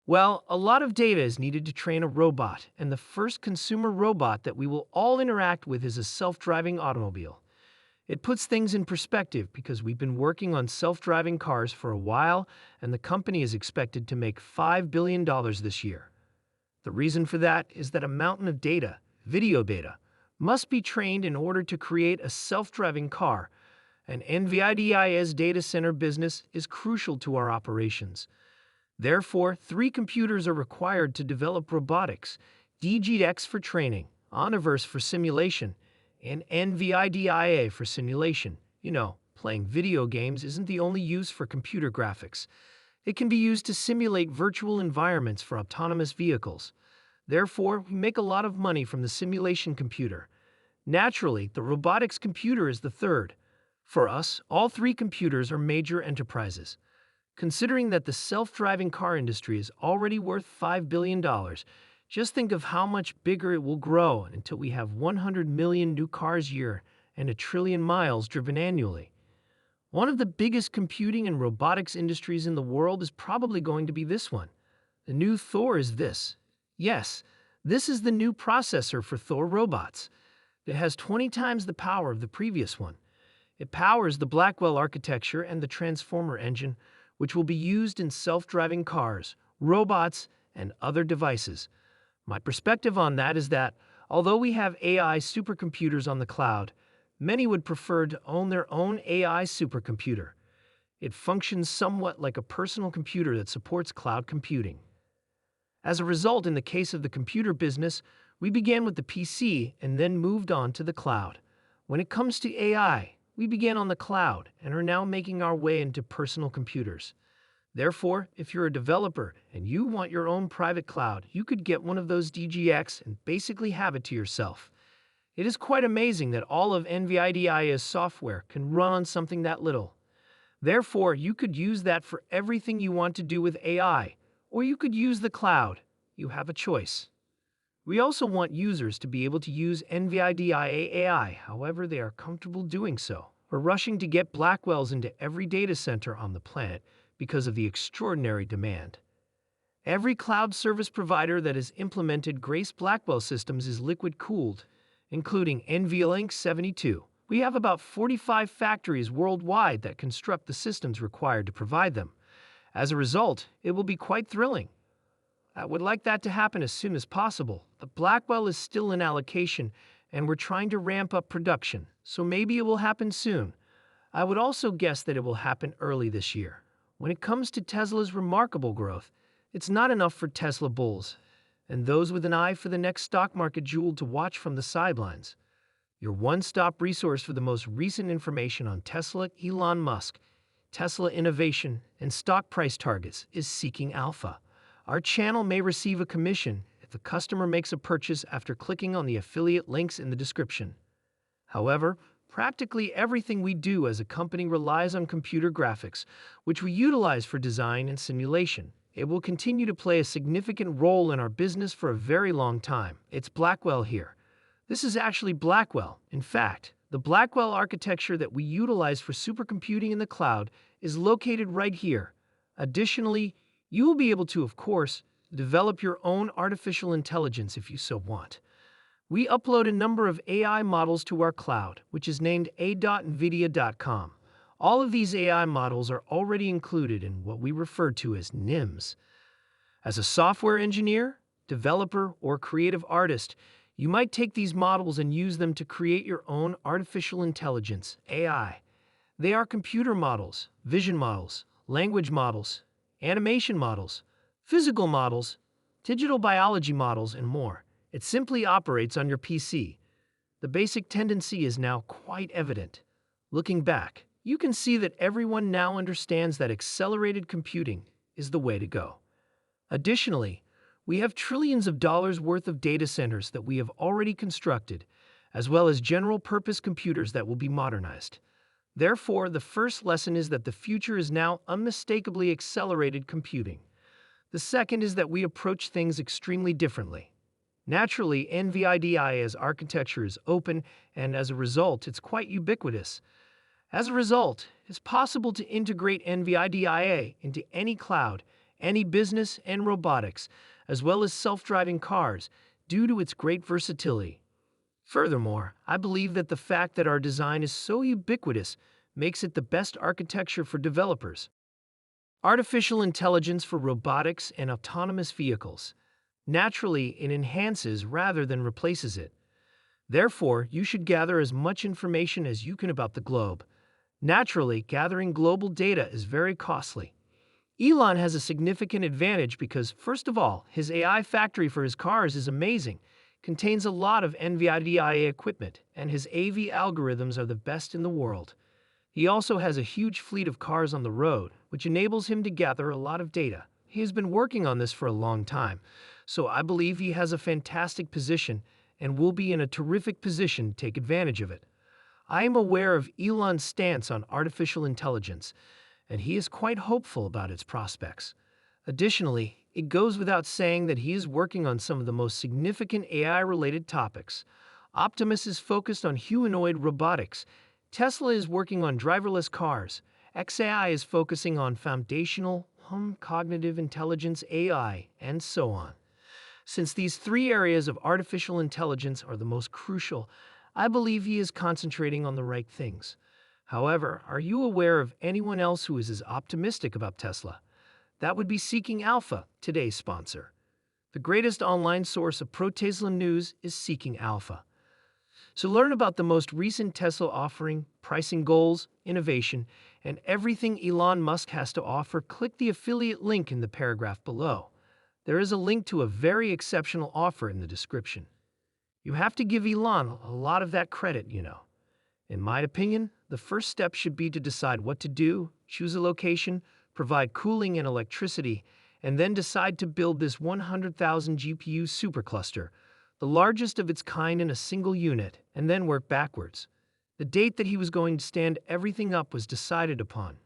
Well, a lot of data is needed to train a robot, and the first consumer robot that we will all interact with is a self-driving automobile. It puts things in perspective because we've been working on self-driving cars for a while, and the company is expected to make $5 billion this year. The reason for that is that a mountain of data, video data, must be trained in order to create a self-driving car, and NVIDIA's data center business is crucial to our operations. Therefore, three computers are required to develop robotics: DGX for training, Omniverse for simulation, and NVIDIA for simulation. Playing video games isn't the only use for computer graphics. It can be used to simulate virtual environments for autonomous vehicles. Therefore, we make a lot of money from the simulation computer. Naturally, the robotics computer is the third. For us, all three computers are major enterprises. Considering that the self-driving car industry is already worth $5 billion, just think of how much bigger it will grow until we have 100 million new cars a year and 1 trillion miles driven annually. One of the biggest computing and robotics industries in the world is probably going to be this one. The new Thor is this. Yes, this is the new processor for Thor robots. It has 20 times the power of the previous one. It powers the Blackwell architecture and the transformer engine, which will be used in self-driving cars, robots, and other devices. My perspective on that is that, although we have AI supercomputers on the cloud, many would prefer to own their own AI supercomputer. It functions somewhat like a personal computer that supports cloud computing. As a result, in the case of the computer business, we began with the PC and then moved on to the cloud. When it comes to AI, we began on the cloud and are now making our way into personal computers. Therefore, if you're a developer and you want your own private cloud, you could get one of those DGX and basically have it to yourself. It is quite amazing that all of NVIDIA's software can run on something that little. Therefore, you could use that for everything you want to do with AI, or you could use the cloud. You have a choice. We also want users to be able to use NVIDIA AI however they are comfortable doing so. We're rushing to get Blackwells into every data center on the planet because of the extraordinary demand. Every cloud service provider that has implemented Grace Blackwell systems is liquid-cooled, including NVLink 72. We have about 45 factories worldwide that construct the systems required to provide them. As a result, it will be quite thrilling. I would like that to happen as soon as possible. The Blackwell is still in allocation, and we're trying to ramp up production, so maybe it will happen soon. I would also guess that it will happen early this year. When it comes to Tesla's remarkable growth, it's not enough for Tesla bulls, and those with an eye for the next stock market jewel to watch from the sidelines. Your one-stop resource for the most recent information on Tesla, Elon Musk, Tesla innovation, and stock price targets is Seeking Alpha. Our channel may receive a commission if the customer makes a purchase after clicking on the affiliate links in the description. However, practically everything we do as a company relies on computer graphics, which we utilize for design and simulation. It will continue to play a significant role in our business for a very long time. It's Blackwell here. This is actually Blackwell. In fact, the Blackwell architecture that we utilize for supercomputing in the cloud is located right here. Additionally, you will be able to, of course, develop your own artificial intelligence if you so want. We upload a number of AI models to our cloud, which is named a.nvidia.com. All of these AI models are already included in what we refer to as NIMs. As a software engineer, developer, or creative artist, you might take these models and use them to create your own artificial intelligence, AI. They are computer models, vision models, language models, animation models, physical models, digital biology models, and more. It simply operates on your PC. The basic tendency is now quite evident. Looking back, you can see that everyone now understands that accelerated computing is the way to go. Additionally, we have trillions of dollars worth of data centers that we have already constructed, as well as general-purpose computers that will be modernized. Therefore, the first lesson is that the future is now unmistakably accelerated computing. The second is that we approach things extremely differently. Naturally, NVIDIA's architecture is open, and as a result, it's quite ubiquitous. As a result, it's possible to integrate NVIDIA into any cloud, any business and robotics, as well as self-driving cars, due to its great versatility. Furthermore, I believe that the fact that our design is so ubiquitous makes it the best architecture for developers. Artificial intelligence for robotics and autonomous vehicles. Naturally, it enhances rather than replaces it. Therefore, you should gather as much information as you can about the globe. Naturally, gathering global data is very costly. Elon has a significant advantage because, first of all, his AI factory for his cars is amazing, contains a lot of NVIDIA equipment, and his AV algorithms are the best in the world. He also has a huge fleet of cars on the road, which enables him to gather a lot of data. He has been working on this for a long time, so I believe he has a fantastic position and will be in a terrific position to take advantage of it. I am aware of Elon's stance on artificial intelligence, and he is quite hopeful about its prospects. Additionally, it goes without saying that he is working on some of the most significant AI-related topics. Optimus is focused on humanoid robotics. Tesla is working on driverless cars. XAI is focusing on foundational, cognitive intelligence AI, and so on. Since these three areas of artificial intelligence are the most crucial, I believe he is concentrating on the right things. However, are you aware of anyone else who is as optimistic about Tesla? That would be Seeking Alpha, today's sponsor. The greatest online source of pro-Tesla news is Seeking Alpha. So learn about the most recent Tesla offering, pricing goals, innovation, and everything Elon Musk has to offer. Click the affiliate link in the paragraph below. There is a link to a very exceptional offer in the description. You have to give Elon a lot of that credit, you know. In my opinion, the first step should be to decide what to do, choose a location, provide cooling and electricity, and then decide to build this 100,000 GPU supercluster, the largest of its kind in a single unit, and then work backwards. The date that he was going to stand everything up was decided upon,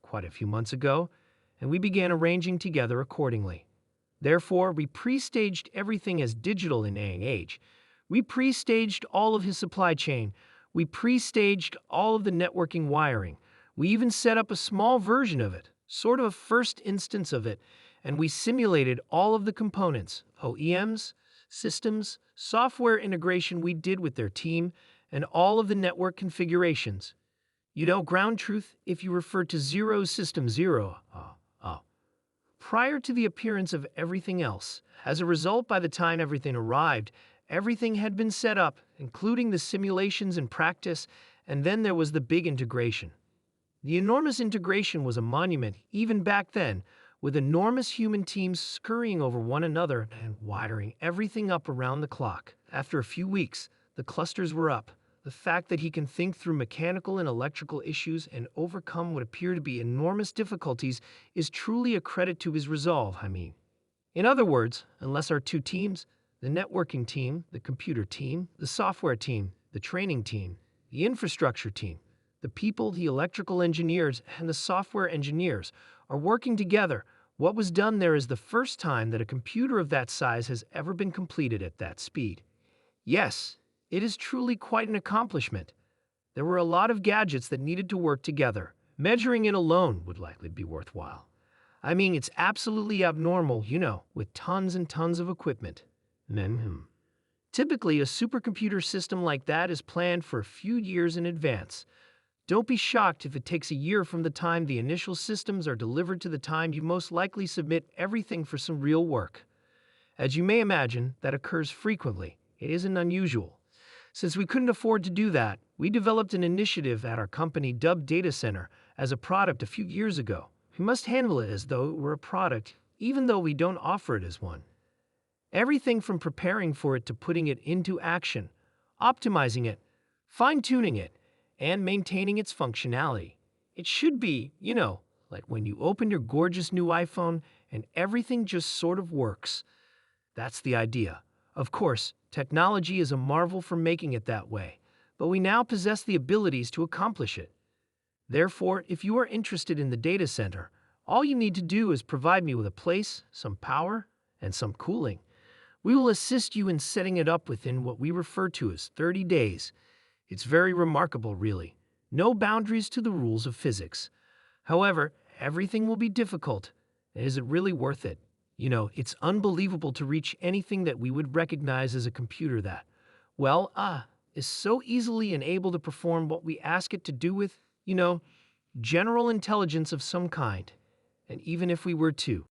quite a few months ago, and we began arranging together accordingly. Therefore, we pre-staged everything as digital in age. We pre-staged all of his supply chain. We pre-staged all of the networking wiring. We even set up a small version of it, sort of a first instance of it, and we simulated all of the components, OEMs, systems, software integration we did with their team, and all of the network configurations. Ground truth, if you refer to zero system zero, prior to the appearance of everything else. As a result, by the time everything arrived, everything had been set up, including the simulations and practice, and then there was the big integration. The enormous integration was a monument, even back then, with enormous human teams scurrying over one another and wiring everything up around the clock. After a few weeks, the clusters were up. The fact that he can think through mechanical and electrical issues and overcome what appear to be enormous difficulties is truly a credit to his resolve, In other words, unless our two teams, the networking team, the computer team, the software team, the training team, the infrastructure team, the people, the electrical engineers, and the software engineers are working together, what was done there is the first time that a computer of that size has ever been completed at that speed. Yes, it is truly quite an accomplishment. There were a lot of gadgets that needed to work together. Measuring it alone would likely be worthwhile. It's absolutely abnormal, with tons and tons of equipment. Typically, a supercomputer system like that is planned for a few years in advance. Don't be shocked if it takes a year from the time the initial systems are delivered to the time you most likely submit everything for some real work. As you may imagine, that occurs frequently. It isn't unusual. Since we couldn't afford to do that, we developed an initiative at our company dubbed Data Center as a product a few years ago. We must handle it as though it were a product, even though we don't offer it as one. Everything from preparing for it to putting it into action, optimizing it, fine-tuning it, and maintaining its functionality. It should be, like when you open your gorgeous new iPhone and everything just sort of works. That's the idea. Of course, technology is a marvel for making it that way, but we now possess the abilities to accomplish it. Therefore, if you are interested in the data center, all you need to do is provide me with a place, some power, and some cooling. We will assist you in setting it up within what we refer to as 30 days. It's very remarkable, really. No boundaries to the rules of physics. However, everything will be difficult. Is it really worth it? It's unbelievable to reach anything that we would recognize as a computer that, is so easily and able to perform what we ask it to do with, general intelligence of some kind. And even if we were to